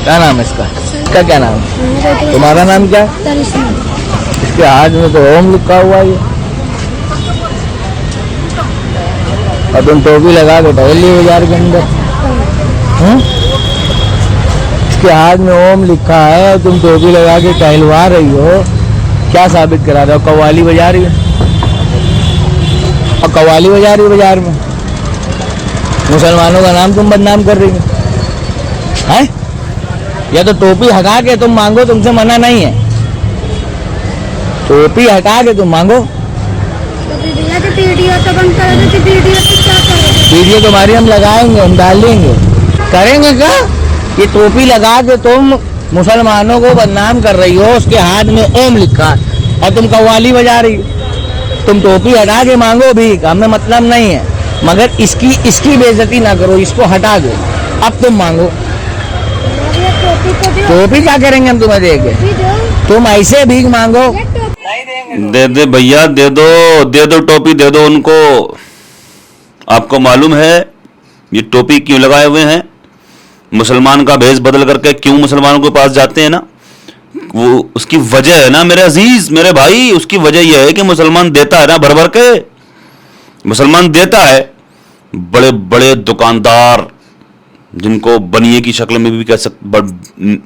क्या नाम है इसका क्या नाम है? तुम्हारा नाम क्या है? इसके हाथ में तो ओम लिखा हुआ है और तुम टोपी लगा के टहल रही हो बाजार के अंदर। इसके हाथ में ओम लिखा है और तुम टोपी लगा के टहलवा रही हो, क्या साबित करा रहे हो? कव्वाली बजा रही है और कव्वाली बजा रही है बाजार में। मुसलमानों का नाम तुम बदनाम कर रही हो हैं? या तो टोपी हटा के तुम मांगो, तुमसे मना नहीं है, टोपी हटा के तुम मांगो। वीडियो तुम्हारी हम लगाएंगे, हम डाल देंगे। करेंगे क्या? ये टोपी लगा के तुम मुसलमानों को बदनाम कर रही हो, उसके हाथ में ओम लिखा है और तुम कव्वाली बजा रही हो। तुम टोपी हटा के मांगो भी, हमें मतलब नहीं है, मगर इसकी बेइज्जती ना करो, इसको हटा दो। अब तुम मांगो। टोपी क्या करेंगे हम तुम्हें दे के? तुम ऐसे भीख मांगो। दे दे भैया, दे दो टोपी, दे दो उनको। आपको मालूम है ये टोपी क्यों लगाए हुए हैं? मुसलमान का भेष बदल करके क्यों मुसलमानों के पास जाते हैं ना, वो उसकी वजह है ना मेरे अजीज, मेरे भाई, उसकी वजह यह है कि मुसलमान देता है ना भर भर के। मुसलमान देता है। बड़े बड़े दुकानदार, जिनको बनिए की शक्ल में भी कह सकते,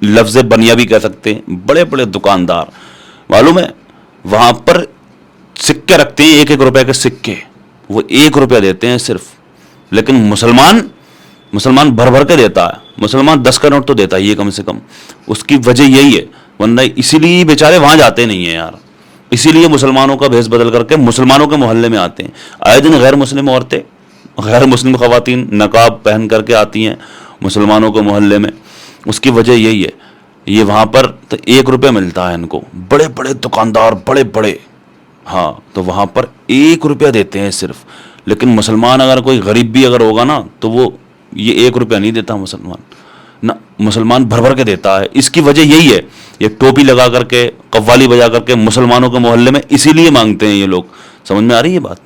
लफ्ज़ बनिया भी कह सकते हैं, बड़े बड़े दुकानदार, मालूम है वहां पर सिक्के रखते हैं, 1-1 रुपए के सिक्के, वो 1 रुपया देते हैं सिर्फ। लेकिन मुसलमान भर भर के देता है। मुसलमान 10 का नोट तो देता ही है कम से कम। उसकी वजह यही है, वरना इसीलिए बेचारे वहां जाते नहीं है यार। इसीलिए मुसलमानों का भेष बदल करके मुसलमानों के मोहल्ले में आते हैं। आए दिन गैर मुस्लिम औरतें, गैर मुस्लिम खवातीन नकाब पहन करके आती हैं मुसलमानों के मोहल्ले में। उसकी वजह यही है, ये वहाँ पर तो 1 रुपया मिलता है इनको। बड़े बड़े दुकानदार, बड़े बड़े, हाँ, तो वहाँ पर 1 रुपया देते हैं सिर्फ। लेकिन मुसलमान अगर कोई गरीब भी अगर होगा ना, तो वो ये 1 रुपया नहीं देता मुसलमान ना, मुसलमान भर भर के देता है। इसकी वजह यही है, ये टोपी लगा करके, कव्वाली बजा करके मुसलमानों के मोहल्ले में इसीलिए मांगते हैं ये लोग। समझ में आ रही है बात?